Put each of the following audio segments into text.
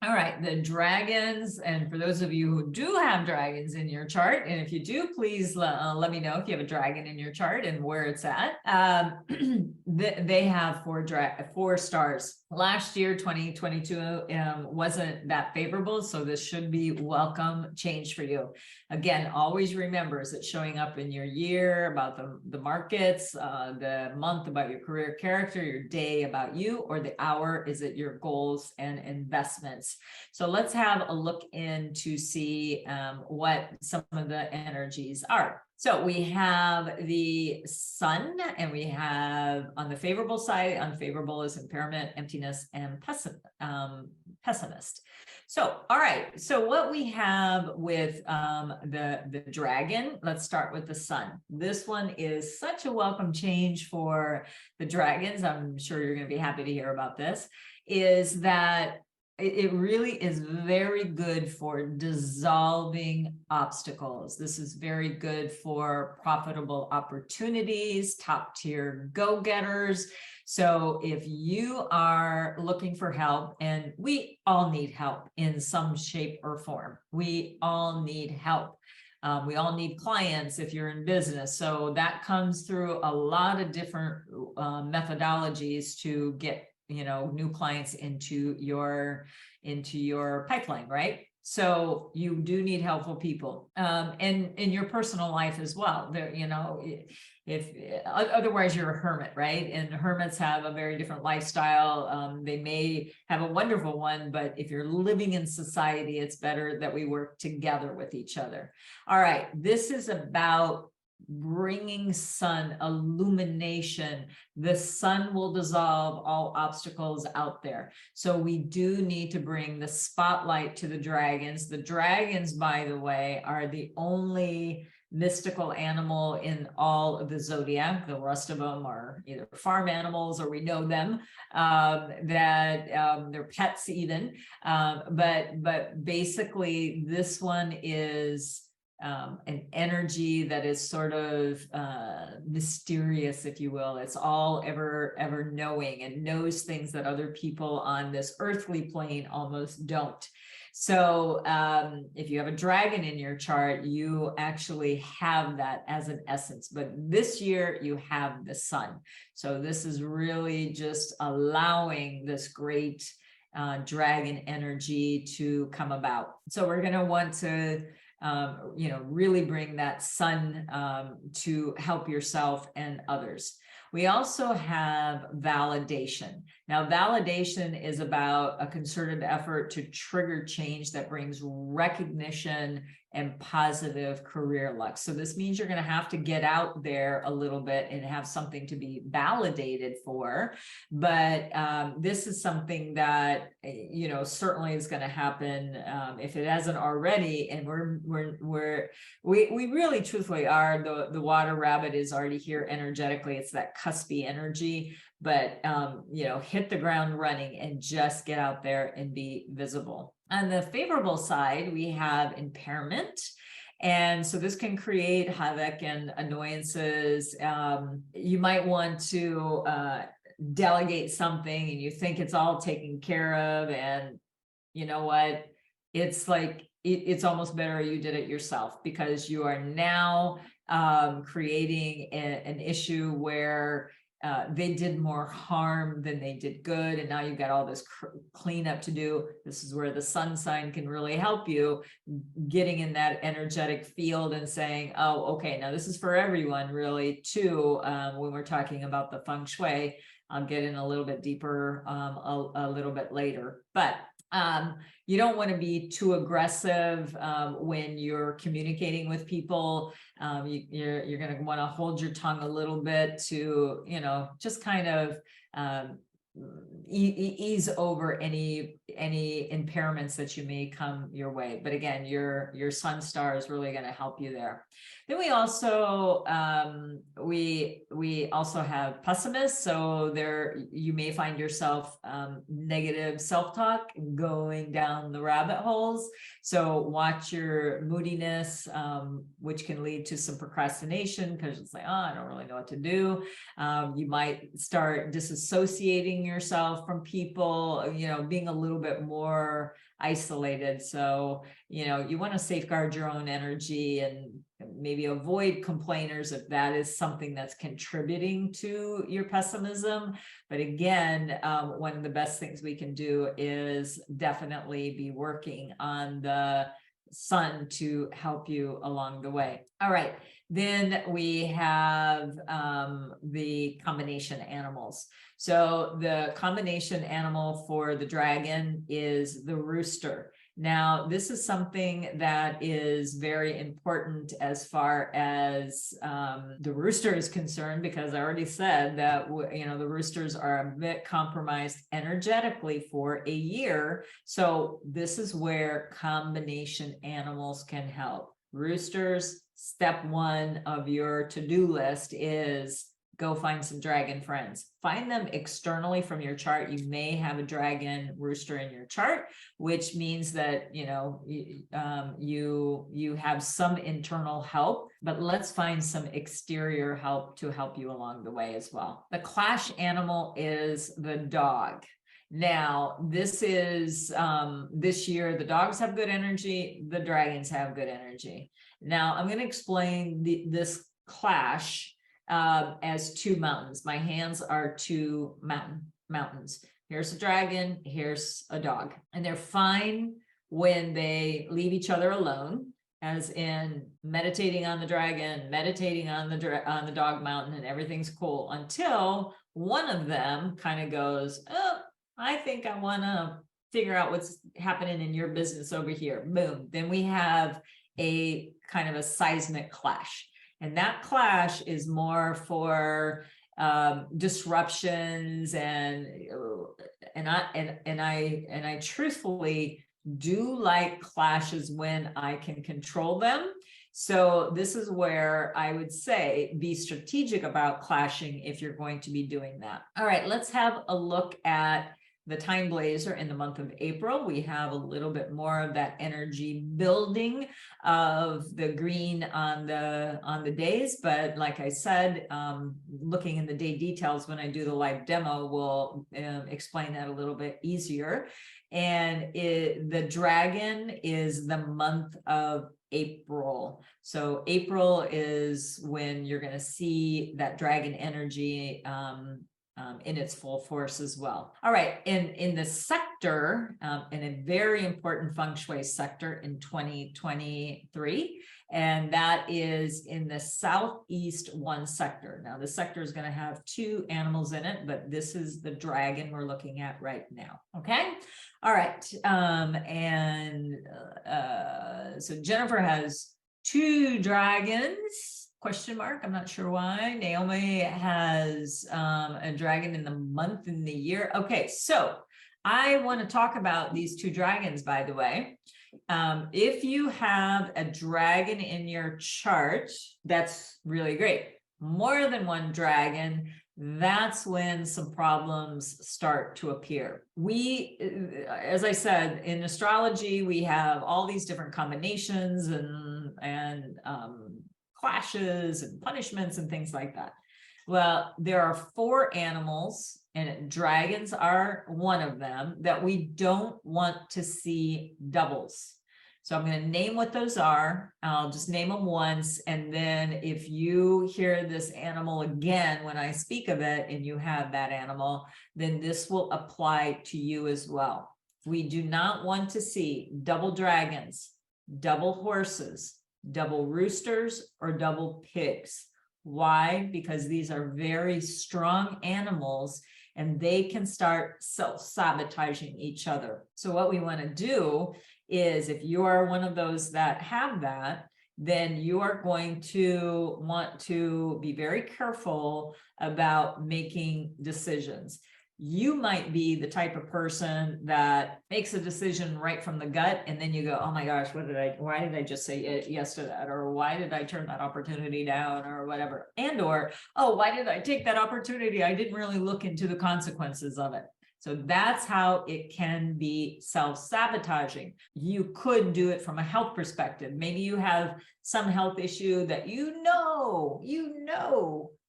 All right, the dragons, and for those of you who do have dragons in your chart, and if you do, please let me know if you have a dragon in your chart and where it's at. They have four stars. Last year, 2022, wasn't that favorable, so this should be welcome change for you. Again, always remember, is it showing up in your year about the markets, the month about your career character, your day about you, or the hour, is it your goals and investments? So let's have a look in to see what some of the energies are. So we have the sun, and we have on the favorable side, unfavorable is impairment, emptiness, and pessimist. So, all right. So what we have with the dragon, let's start with the sun. This one is such a welcome change for the dragons. I'm sure you're going to be happy to hear about this, is that it really is very good for dissolving obstacles. This is very good for profitable opportunities, top tier go-getters. So if you are looking for help, and we all need help in some shape or form, we all need help. We all need clients if you're in business. So that comes through a lot of different methodologies to get new clients into your pipeline, right? So you do need helpful people, and in your personal life as well. There, if otherwise you're a hermit, right? And hermits have a very different lifestyle. They may have a wonderful one, but if you're living in society, it's better that we work together with each other. All right, this is about bringing sun illumination. The sun will dissolve all obstacles out there. So we do need to bring the spotlight to the dragons. The dragons, by the way, are the only mystical animal in all of the zodiac. The rest of them are either farm animals, or we know them, that they're pets even. But basically this one is an energy that is sort of mysterious, if you will. It's all ever knowing, and knows things that other people on this earthly plane almost don't. So if you have a dragon in your chart, you actually have that as an essence. But this year you have the sun. So this is really just allowing this great dragon energy to come about. So we're going to want to really bring that sun to help yourself and others. We also have validation. Now, validation is about a concerted effort to trigger change that brings recognition and positive career luck. So this means you're going to have to get out there a little bit and have something to be validated for. But this is something that, certainly is going to happen if it hasn't already. And we really truthfully are, the water rabbit is already here energetically. It's that cuspy energy, but hit the ground running and just get out there and be visible. On the favorable side, we have impairment. And so this can create havoc and annoyances. You might want to delegate something and you think it's all taken care of. And you know what? It's like, it's almost better you did it yourself, because you are now creating an issue where they did more harm than they did good. And now you've got all this cleanup to do. This is where the sun sign can really help you, getting in that energetic field and saying, oh, okay, now this is for everyone really too. When we're talking about the feng shui, I'll get in a little bit deeper a little bit later. But you don't want to be too aggressive when you're communicating with people. You're going to want to hold your tongue a little bit to, just kind of ease over any impairments that you may come your way. But again, your sun star is really going to help you there. Then we also we also have pessimists. So there you may find yourself negative self-talk, going down the rabbit holes. So watch your moodiness, which can lead to some procrastination, because it's like, oh, I don't really know what to do. You might start disassociating isolating yourself from people, being a little bit more isolated. So, you want to safeguard your own energy and maybe avoid complainers if that is something that's contributing to your pessimism. But again, one of the best things we can do is definitely be working on the sun to help you along the way. All right. Then we have the combination animals. So the combination animal for the dragon is the rooster. Now, this is something that is very important as far as the rooster is concerned, because I already said that, the roosters are a bit compromised energetically for a year. So this is where combination animals can help. Roosters, step one of your to-do list is go find some dragon friends. Find them externally from your chart. You may have a dragon rooster in your chart, which means that, you have some internal help, but let's find some exterior help to help you along the way as well. The clash animal is the dog. Now, this is this year, the dogs have good energy, the dragons have good energy. Now, I'm going to explain this clash as two mountains. My hands are two mountains. Here's a dragon, here's a dog. And they're fine when they leave each other alone, as in meditating on the dragon, meditating on the dog mountain, and everything's cool, until one of them kind of goes, oh, I think I want to figure out what's happening in your business over here. Boom. Then we have a kind of a seismic clash. And that clash is more for disruptions, and I truthfully do like clashes when I can control them. So this is where I would say be strategic about clashing if you're going to be doing that. All right, let's have a look at the time blazer in the month of April. We have a little bit more of that energy building of the green on the days, but like I said, looking in the day details when I do the live demo will explain that a little bit easier. And the dragon is the month of April. So April is when you're going to see that dragon energy in its full force as well. All right, in the sector, in a very important feng shui sector in 2023, and that is in the southeast one sector. Now, the sector is going to have two animals in it, but this is the dragon we're looking at right now. Okay, all right, so Jennifer has two dragons. Question mark. I'm not sure why. Naomi has a dragon in the month and the year. Okay, so I want to talk about these two dragons, by the way. If you have a dragon in your chart, that's really great. More than one dragon, that's when some problems start to appear. As I said, in astrology, we have all these different combinations and clashes and punishments and things like that. Well, there are four animals, and dragons are one of them, that we don't want to see doubles. So I'm going to name what those are. I'll just name them once. And then if you hear this animal again when I speak of it and you have that animal, then this will apply to you as well. We do not want to see double dragons, double horses, double roosters, or double pigs. Why? Because these are very strong animals and they can start self-sabotaging each other. So what we want to do is, if you are one of those that have that, then you are going to want to be very careful about making decisions. You might be the type of person that makes a decision right from the gut, and then you go, oh my gosh, why did I just say yes to that? Or why did I turn that opportunity down, or whatever? Or, oh, why did I take that opportunity? I didn't really look into the consequences of it. So that's how it can be self-sabotaging. You could do it from a health perspective. Maybe you have some health issue that you know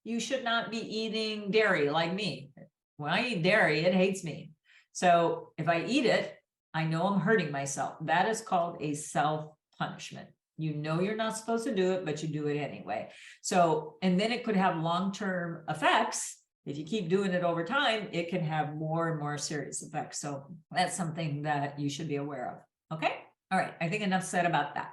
you should not be eating dairy, like me. When I eat dairy, it hates me. So if I eat it, I know I'm hurting myself. That is called a self-punishment. You know you're not supposed to do it, but you do it anyway. So, and then it could have long-term effects. If you keep doing it over time, it can have more and more serious effects. So that's something that you should be aware of. Okay. All right. I think enough said about that.